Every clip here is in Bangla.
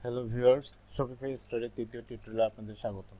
হ্যালো ভিউয়ার্স, শপিফাই স্টোরের তৃতীয় টিউটোরিয়ালে আপনাদের স্বাগতম।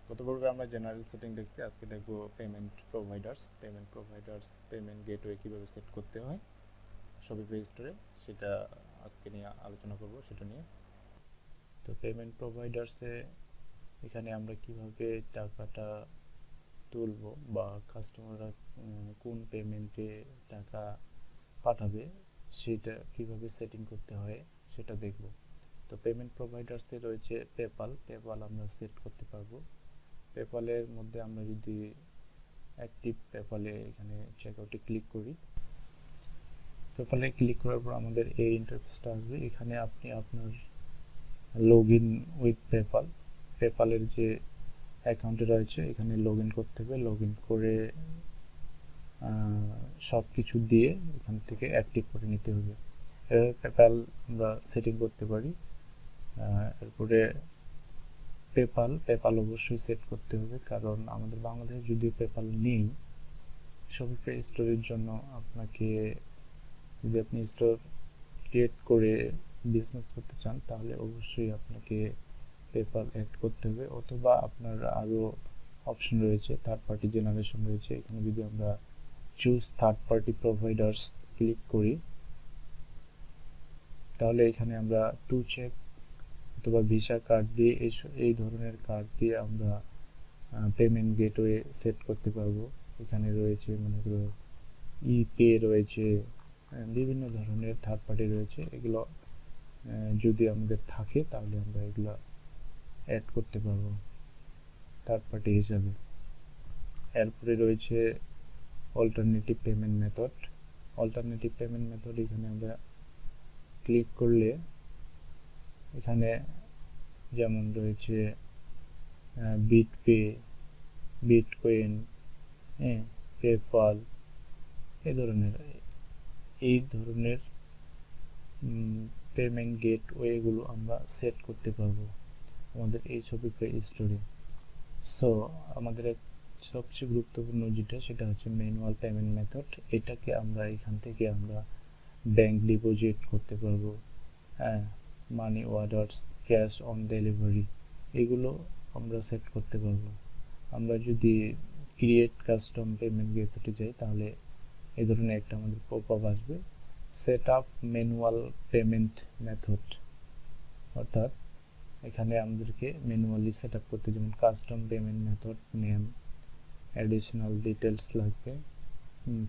গত পর্বে আমরা জেনারেল সেটিং দেখছি, আজকে দেখব পেমেন্ট প্রোভাইডার্স পেমেন্ট গেটওয়ে কীভাবে সেট করতে হয় শপিফাই স্টোরে, সেটা আজকে নিয়ে আলোচনা করব সেটা নিয়ে। তো পেমেন্ট প্রোভাইডার্সে এখানে আমরা কিভাবে টাকাটা তুলব বা কাস্টমাররা কোন পেমেন্টে টাকা পাঠাবে সেটা কিভাবে সেটিং করতে হয় সেটা দেখব। তো পেমেন্ট প্রোভাইডার্সে রয়েছে পেপাল আমরা সেট করতে পারবো। পেপালের মধ্যে আমরা যদি অ্যাক্টিভ পেপালে এখানে চেকআউটে ক্লিক করি, পেপালে ক্লিক করার পর আমাদের এই ইন্টারফেসটা আসবে। এখানে আপনি আপনার লগ ইন উইথ পেপালের যে অ্যাকাউন্টে রয়েছে এখানে লগ ইন করতে হবে। লগ ইন করে সব কিছু দিয়ে এখান থেকে অ্যাক্টিভ করে নিতে হবে। এভাবে পেপাল আমরা সেটিং করতে পারি। এরপরে পেপাল অবশ্যই সেট করতে হবে, কারণ আমাদের বাংলাদেশে যদিও পেপাল নেই। শপিফাই স্টোরের জন্য আপনাকে, যদি আপনি স্টোর ক্রিয়েট করে বিজনেস করতে চান তাহলে অবশ্যই আপনাকে পেপাল অ্যাড করতে হবে, অথবা আপনার আরও অপশন রয়েছে, থার্ড পার্টি জেনারেশন রয়েছে। এখানে যদি আমরা choose third party providers click করি তাহলে এখানে আমরা টু চেক অথবা ভিসা কার্ড দিয়ে এই ধরনের কার্ড দিয়ে আমরা পেমেন্ট গেটওয়ে সেট করতে পারবো। এখানে রয়েছে মনে করো ইপে রয়েছে, বিভিন্ন ধরনের থার্ড পার্টি রয়েছে। এগুলো যদি আমাদের থাকে তাহলে আমরা এগুলো অ্যাড করতে পারবো থার্ড পার্টি হিসাবে। এরপরে রয়েছে অল্টারনেটিভ পেমেন্ট মেথড। এখানে আমরা ক্লিক করলে এখানে যেমন রয়েছে বিটকয়েন, পেপাল, এই ধরনের পেমেন্ট গেটওয়েগুলো আমরা সেট করতে পারবো আমাদের এই শপিফাই স্টোরে। সো আমাদের সবচেয়ে গুরুত্বপূর্ণ যেটা সেটা হচ্ছে ম্যানুয়াল পেমেন্ট মেথড। এটাকে আমরা এখান থেকে আমরা ব্যাংক ডিপোজিট করতে পারবো, মানি অর্ডারস, ক্যাশ অন ডেলিভারি, এগুলো আমরা সেট করতে পারবো। আমরা যদি ক্রিয়েট কাস্টম পেমেন্ট গেটওয়ে যাই তাহলে এই ধরনের একটা আমাদের পপআপ আসবে, set up manual payment method. অর্থাৎ এখানে আমাদেরকে ম্যানুয়ালি সেট আপ করতে, যেমন custom payment method name, additional details লাগবে,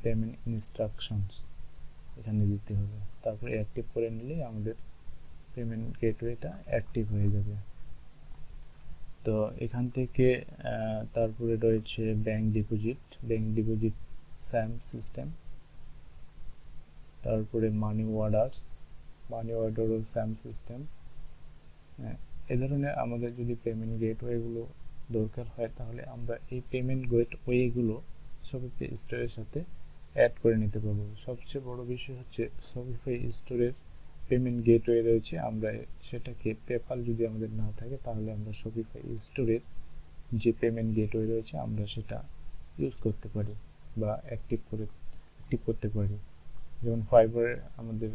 পেমেন্ট ইনস্ট্রাকশনস এখানে দিতে হবে। তারপরে অ্যাক্টিভ করে নিলেই আমাদের পেমেন্ট গেটওয়েটা অ্যাক্টিভ হয়ে যাবে। তো এখান থেকে তারপরে রয়েছে ব্যাংক ডিপোজিট স্যাম সিস্টেম, তারপরে মানি অর্ডারও স্যাম সিস্টেম। এই ধরনের আমাদের যদি পেমেন্ট গেটওয়েগুলো দরকার হয় তাহলে আমরা এই পেমেন্ট গেটওয়েগুলো শপিফাই স্টোরের সাথে অ্যাড করে নিতে পারবো। সবচেয়ে বড় বিষয় হচ্ছে শপিফাই স্টোরের পেমেন্ট গেটওয়ে রয়েছে, আমরা সেটাকে পেপাল যদি আমাদের না থাকে তাহলে আমরা শপিফাই স্টোরের যে পেমেন্ট গেটওয়ে রয়েছে আমরা সেটা ইউজ করতে পারি বা অ্যাক্টিভ করতে পারি। যেমন আমাদের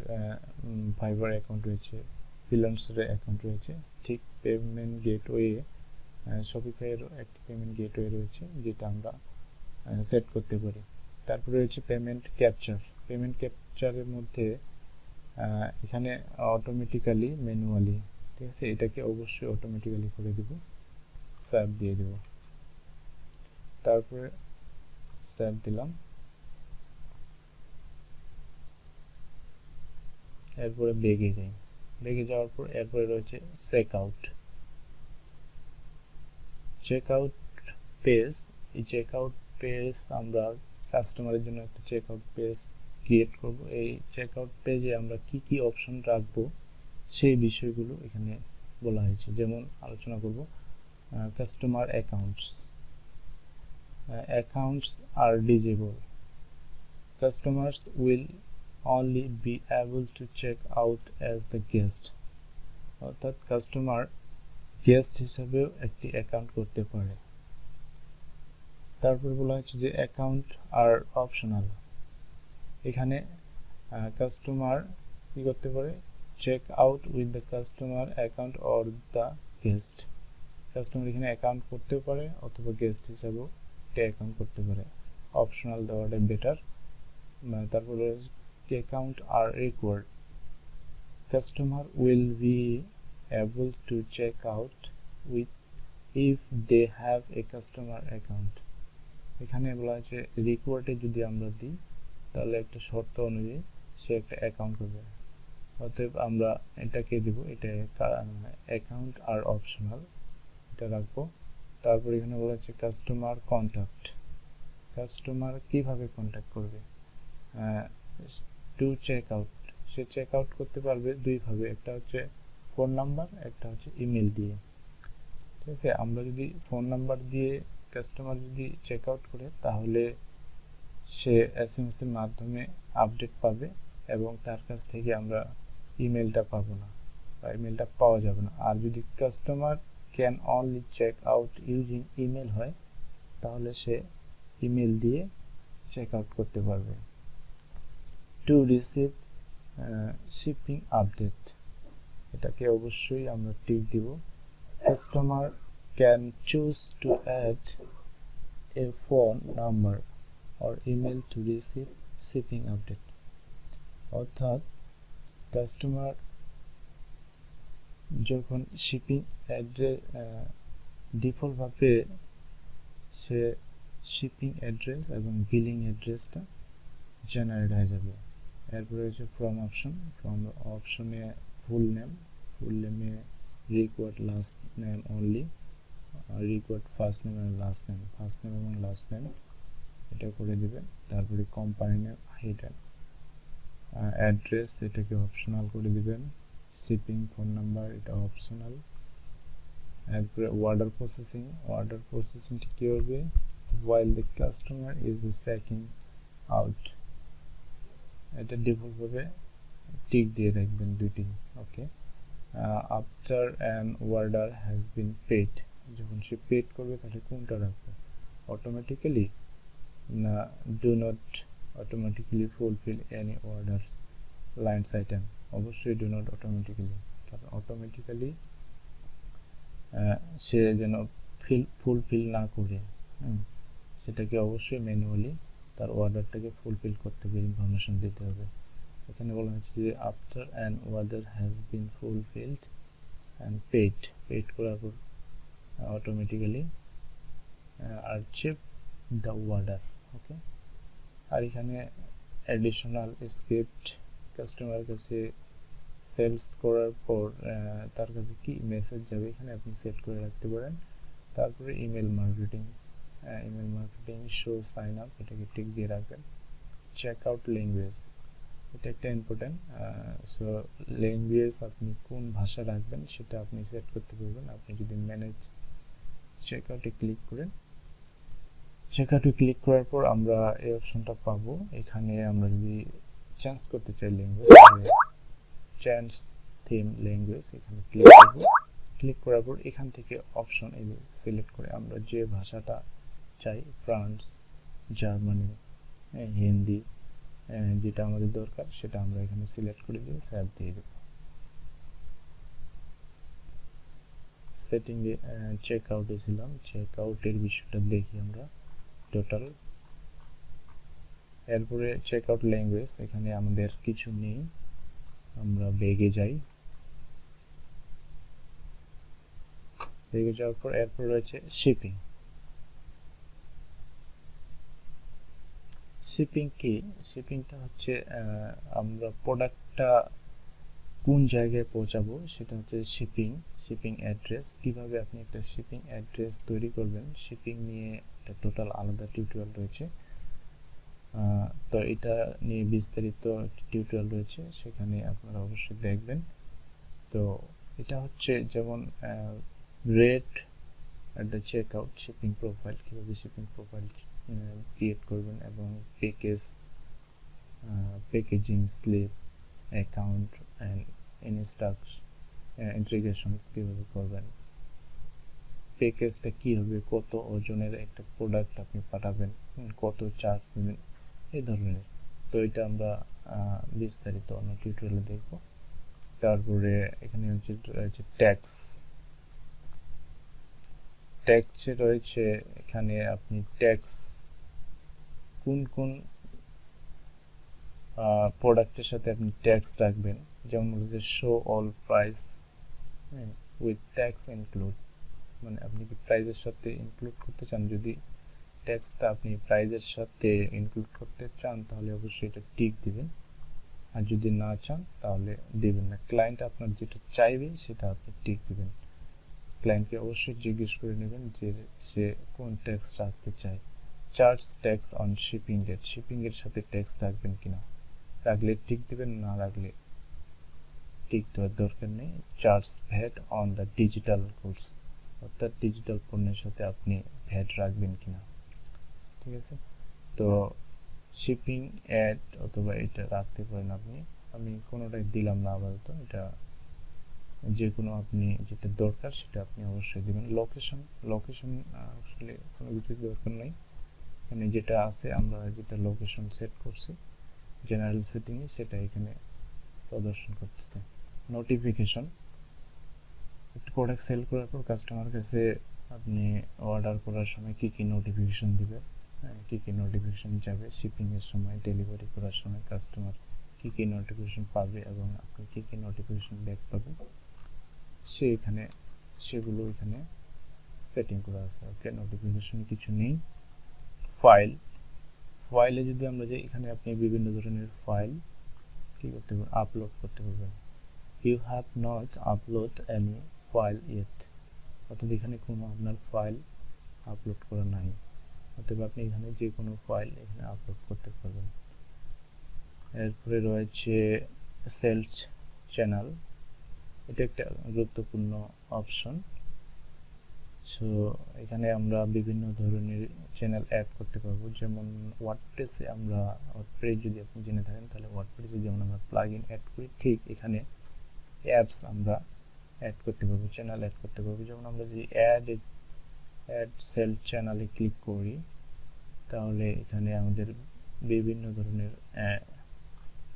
ফাইবার অ্যাকাউন্ট রয়েছে, ফ্রিল্যান্সার অ্যাকাউন্ট রয়েছে, ঠিক পেমেন্ট গেটওয়ে শপিফাইয়ের একটি পেমেন্ট গেটওয়ে রয়েছে যেটা আমরা সেট করতে পারি। তারপরে রয়েছে পেমেন্ট ক্যাপচারের মধ্যে এখানে অটোমেটিক্যালি ম্যানুয়ালি, ঠিক আছে, এটাকে অবশ্যই অটোমেটিক্যালি করে দেব, সেভ দিয়ে দেব। তারপরে সেভ দিলাম। এরপরে বেগে যাওয়ার পর এরপরে রয়েছে চেকআউট পেজ। এই চেকআউট পেজ আমরা কাস্টমারের জন্য একটা চেকআউট পেজ ক্রিয়েট করব। এই চেকআউট পেজে আমরা কি অপশন রাখবো সেই বিষয়গুলো এখানে বলা হয়েছে। যেমন আলোচনা করব customer accounts are disable, customers will only be able to check out as the guest, অর্থাৎ কাস্টমার গেস্ট হিসেবেও একটি অ্যাকাউন্ট করতে পারে। তারপর বলা হচ্ছে যে অ্যাকাউন্ট আর অপশনাল, এখানে কাস্টমার কি করতে পারে, check out with the customer account or the guest. Customer এখানে অ্যাকাউন্ট করতেও পারে অথবা গেস্ট হিসাবেও এটা অ্যাকাউন্ট করতে পারে, অপশনাল দেওয়াটা বেটার। তারপরে account are required, customer will be able to check out with if they have a customer account. এখানে বলা হয়েছে রিকোয়ার্ডে যদি আমরা দিই তাহলে একটা শর্ত অনুযায়ী সে একটা অ্যাকাউন্ট করবে, অতএব আমরা এটাকে দিব, এটা অ্যাকাউন্ট আর অপশনাল, এটা রাখবো। তারপর এখানে বলা হচ্ছে কাস্টমার কন্ট্যাক্ট, কাস্টমার কিভাবে কন্ট্যাক্ট করবে, টু চেক আউট, সে চেক আউট করতে পারবে দুইভাবে, একটা হচ্ছে ফোন নাম্বার, একটা হচ্ছে ইমেল দিয়ে। ঠিক আছে, আমরা যদি ফোন নাম্বার দিয়ে কাস্টমার যদি চেক আউট করে তাহলে সে SMS এর মাধ্যমে আপডেট পাবে এবং তার কাছ থেকে আমরা ইমেলটা পাবো না বা ইমেলটা পাওয়া যাবে না। আর যদি customer can only check out using email হয় তাহলে সে ইমেল দিয়ে চেক আউট করতে পারবে। টু রিসিভ শিপিং আপডেট, এটাকে অবশ্যই আমরা টিক দিব। Customer can choose to add a phone number or email to receive shipping update, অর্থাৎ কাস্টমার যখন শিপিং অ্যাড্রেস ডিফল্টভাবে সে শিপিং অ্যাড্রেস এবং বিলিং অ্যাড্রেসটা জেনারেট হয়ে যাবে। এরপরে হচ্ছে ফ্রম অপশন, ফ্রম অপশনে ফুল নেমে required last name only, required first name এবং লাস্ট নেম, ফার্স্ট নেম এবং লাস্ট নেম এটা করে দিবেন। তারপরে কোম্পানি নেম, হিডেন অ্যাড্রেস এটাকে অপশনাল করে দিবেন, শিপিং ফোন নাম্বার এটা অপশনাল। এরপরে অর্ডার প্রসেসিংটা কী হবে, while the customer is checking out, এটা ডিফল্টভাবে টিক দিয়ে রাখবেন দুইটি। Okay, after an order has been paid, যখন সে পেড করবে তাহলে কোনটা রাখবে, অটোমেটিক্যালি না do not automatically fulfil any order lines item, অবশ্যই ডু নট অটোমেটিক্যালি, কারণ অটোমেটিক্যালি সে যেন ফুলফিল না করে, সেটাকে অবশ্যই ম্যানুয়ালি তার অর্ডারটাকে ফুলফিল করতে হবে, ইনফরমেশন দিতে হবে। এখানে বলা হচ্ছে যে after an order has been fulfilled and paid করার পর automatically archive the order. Okay, আর এখানে অ্যাডিশনাল স্ক্রিপ্ট, কাস্টমারের কাছে সেলস করার পর তার কাছে কি মেসেজ যাবে এখানে আপনি সেট করে রাখতে পারেন। তারপরে email marketing show sign up, এটাকে টিক দিয়ে রাখবেন। চেক আউট ল্যাঙ্গুয়েজ, এটা একটা ইম্পর্টেন্ট, সো ল্যাঙ্গুয়েজ আপনি কোন ভাষা রাখবেন সেটা আপনি সেট করতে পারবেন। আপনি যদি ম্যানেজ চেক আউটে ক্লিক করেন, চেক আউটে ক্লিক করার পর আমরা এই অপশনটা পাবো। এখানে আমরা যদি চেঞ্জ করতে চাই ল্যাঙ্গুয়েজ, চেঞ্জ থিম ল্যাঙ্গুয়েজ, এখানে ক্লিক করব। ক্লিক করার পর এখান থেকে অপশন সিলেক্ট করে আমরা যে ভাষাটা চাই, ফ্রান্স, জার্মানি, হিন্দি, যেটা আমাদের দরকার সেটা আমরা এখানে সিলেক্ট করে দিয়ে সেভ দিয়ে দেব। সেটিংয়ে চেক আউটে ছিলাম, চেক আউটের বিষয়টা দেখি আমরা টোটাল। এরপরে চেক আউট ল্যাঙ্গুয়েজ, এখানে আমাদের কিছু নেই, আমরা ব্যাগে যাই। ব্যাগে যাওয়ার পর এরপর রয়েছে শিপিং কি, শিপিংটা হচ্ছে আমরা প্রোডাক্টটা কোন জায়গায় পৌঁছাবো সেটা হচ্ছে শিপিং অ্যাড্রেস। কিভাবে আপনি একটা শিপিং অ্যাড্রেস তৈরি করবেন, শিপিং নিয়ে একটা টোটাল আলাদা টিউটোরিয়াল রয়েছে, তো এটা নিয়ে বিস্তারিত টিউটোরিয়াল রয়েছে, সেখানে আপনারা অবশ্যই দেখবেন। তো এটা হচ্ছে যেমন rate at the check out, shipping profile, কীভাবে শিপিং প্রোফাইল ক্রিয়েট করবেন এবং packaging slip, account and integration কীভাবে করবেন, প্যাকেজটা কী হবে, কত ওজনের একটা প্রোডাক্ট আপনি পাঠাবেন, কত চার্জ নেবেন, এই ধরনের। তো এটা আমরা বিস্তারিত অন্য টিউটোরিয়ালে দেখব। তারপরে এখানে রয়েছে ট্যাক্সে রয়েছে এখানে আপনি ট্যাক্স কোন কোন প্রোডাক্টের সাথে আপনি ট্যাক্স রাখবেন, যেমন হচ্ছে show all price with tax include, মানে আপনি কি প্রাইজের সাথে ইনক্লুড করতে চান। যদি ট্যাক্সটা আপনি প্রাইজের সাথে ইনক্লুড করতে চান তাহলে অবশ্যই এটা টিক দিবেন, আর যদি না চান তাহলে দিবেন না। ক্লায়েন্ট আপনার যেটা চাইবে সেটা আপনি টিক দিবেন। ক্লায়েন্টকে অবশ্যই জিজ্ঞেস করে নেবেন যে সে কোন ট্যাক্স রাখতে চায়। Charge tax on shipping rate, shipping এর সাথে ট্যাক্স রাখবেন কিনা, রাখলে টিক দিবেন, না রাখলে টিক দেওয়ার দরকার নেই। Charge VAT on the digital goods, অর্থাৎ ডিজিটাল পণ্যের সাথে আপনি ভ্যাট রাখবেন কিনা, ঠিক আছে। তো শিপিং অ্যাড অথবা এটা রাখতে পারেন আপনি, আমি কোনোটাই দিলাম না আপাতত, এটা যে কোনো আপনি যেটা দরকার সেটা আপনি অবশ্যই দিবেন। লোকেশন আসলে কোনো কিছু দরকার নেই, এখানে যেটা আছে আমরা যেটা লোকেশন সেট করছি জেনারেল সেটিংয়ে সেটা এখানে প্রদর্শন করতেছে। নোটিফিকেশন, একটা প্রোডাক্ট সেল করার পর কাস্টমার কাছে আপনি অর্ডার করার সময় কি কি নোটিফিকেশন দিবে, কি কি নোটিফিকেশন যাবে, শিপিংয়ের সময়, ডেলিভারি করার সময় কাস্টমার কি কি নোটিফিকেশন পাবে এবং আপনি কি কি নোটিফিকেশন ব্যাক পাবেন সেগুলো এখানে সেটিং করা আছে। ওকে, নোটিফিকেশন কিছু নেই। ফাইলে যদি আমরা যাই, এখানে আপনি বিভিন্ন ধরনের ফাইল কি করতে পারবেন, আপলোড করতে পারবেন। You have not upload any file yet, অর্থাৎ এখানে কোনো আপনার ফাইল আপলোড করা নাই, অথবা আপনি এখানে যে কোনো ফাইল এখানে আপলোড করতে পারবেন। এরপরে রয়েছে সেলস চ্যানেল, এটা একটা গুরুত্বপূর্ণ অপশন। সো এখানে আমরা বিভিন্ন ধরনের চ্যানেল অ্যাড করতে পারবো, যেমন ওয়ার্ডপ্রেসে আমরা যদি আপনি জেনে থাকেন তাহলে ওয়ার্ডপ্রেসে যেমন আমরা প্লাগইন অ্যাড করি, ঠিক এখানে অ্যাপস আমরা অ্যাড করতে পারবো, চ্যানেল অ্যাড করতে পারবো। যেমন আমরা যদি অ্যাড সেল চ্যানেলে ক্লিক করি তাহলে এখানে আমাদের বিভিন্ন ধরনের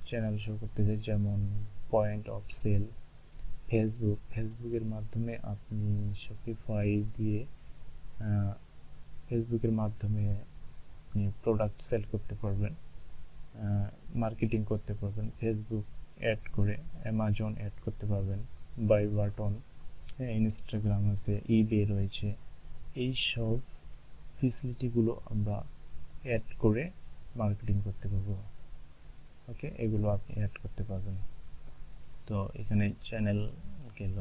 চ্যানেল শো করতে যায়, যেমন পয়েন্ট অফ সেল, ফেসবুকের মাধ্যমে আপনি শপিফাই দিয়ে ফেসবুকের মাধ্যমে আপনি প্রোডাক্ট সেল করতে পারবেন, মার্কেটিং করতে পারবেন, ফেসবুক অ্যাড করে অ্যামাজন অ্যাড করতে পারবেন, বাই বাটন, ইনস্টাগ্রাম আছে, ইবে রয়েছে, এই সব ফেসিলিটিগুলো আমরা অ্যাড করে মার্কেটিং করতে পারবো। ওকে, এগুলো আপনি অ্যাড করতে পারবেন। তো এখানে চ্যানেল গেল,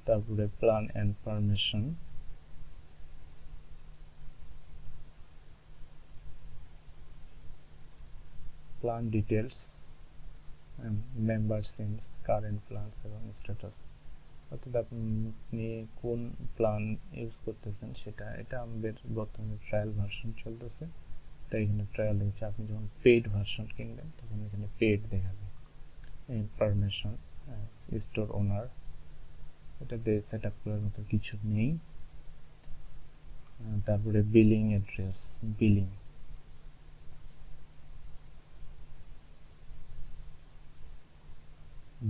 তারপরে plan and permission, plan details, member since, current plans এবং স্ট্যাটাস, অর্থাৎ আপনি কোন প্ল্যান ইউজ করতেছেন সেটা। এটা আমাদের বর্তমানে ট্রায়াল ভার্সন চলতেছে, তাই এখানে ট্রায়াল হচ্ছে। আপনি যখন পেইড ভার্সন কিনবেন তখন এখানে পেইড দেখাবে। পারমিশন, স্টোর ওনার, এটাতে সেট আপ করার মতো কিছু নেই। তারপরে বিলিং অ্যাড্রেস,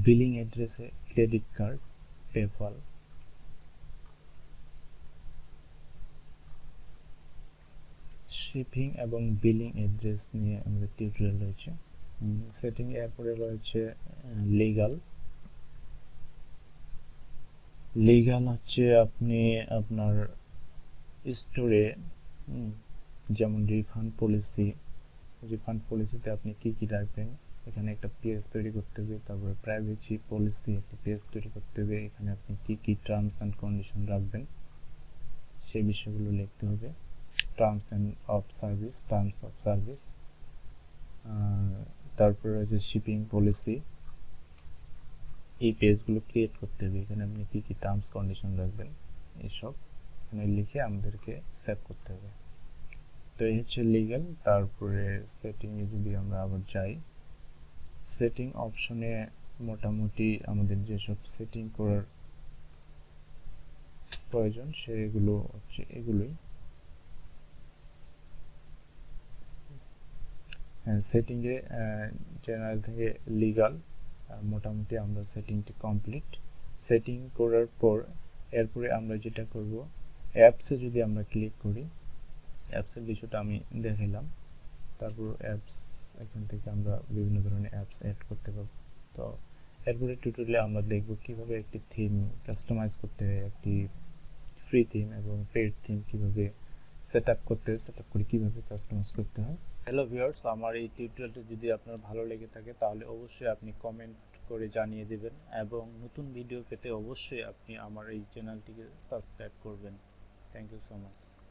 বিলিং অ্যাড্রেসে ক্রেডিট কার্ড, পেপ্যাল, শিপিং এবং বিলিং অ্যাড্রেস নিয়ে আমাদের টিউটোরিয়াল রয়েছে। সেটিং এরপরে রয়েছে লিগাল হচ্ছে আপনি আপনার স্টোরে যেমন রিফান্ড পলিসিতে আপনি কি কি রাখবেন, এখানে একটা পেজ তৈরি করতে হবে। তারপরে প্রাইভেসি পলিসি একটা পেজ তৈরি করতে হবে, এখানে আপনি কি কি টার্মস অ্যান্ড কন্ডিশন রাখবেন সেই বিষয়গুলো লিখতে হবে। টার্মস অফ সার্ভিস, তারপরে রয়েছে শিপিং পলিসি, এই পেজগুলো ক্রিয়েট করতে হবে। এখানে আপনি কি কি টার্মস কন্ডিশন রাখবেন এসব এখানে লিখে আমাদেরকে সেভ করতে হবে। তো এই হচ্ছে লিগ্যাল। তারপরে সেটিংয়ে যদি আমরা আবার যাই, সেটিং অপশনে মোটামুটি আমাদের যেসব সেটিং করার প্রয়োজন সেগুলো হচ্ছে এগুলোই। সেটিংয়ে জেনারেল থেকে লিগাল, মোটামুটি আমরা সেটিংটি কমপ্লিট। সেটিং করার পর এরপরে আমরা যেটা করব, অ্যাপসে যদি আমরা ক্লিক করি, অ্যাপসের বিষয়টা আমি দেখাইলাম। তারপর অ্যাপস, এখান থেকে আমরা বিভিন্ন ধরনের অ্যাপস অ্যাড করতে পারবো। তো এরপরে টিউটোরিয়ালে আমরা দেখব কিভাবে একটি থিম কাস্টমাইজ করতে হয়, একটি ফ্রি থিম এবং পেইড থিম কিভাবে সেটআপ করে কিভাবে কাস্টমাইজ করতে হয়। হ্যালো ভিউয়ার্স, আমার এই টিউটোরিয়ালটি যদি আপনার ভালো লেগে থাকে তাহলে অবশ্যই আপনি কমেন্ট করে জানিয়ে দেবেন এবং নতুন ভিডিও পেতে অবশ্যই আপনি আমার এই চ্যানেলটিকে সাবস্ক্রাইব করবেন। Thank you so much.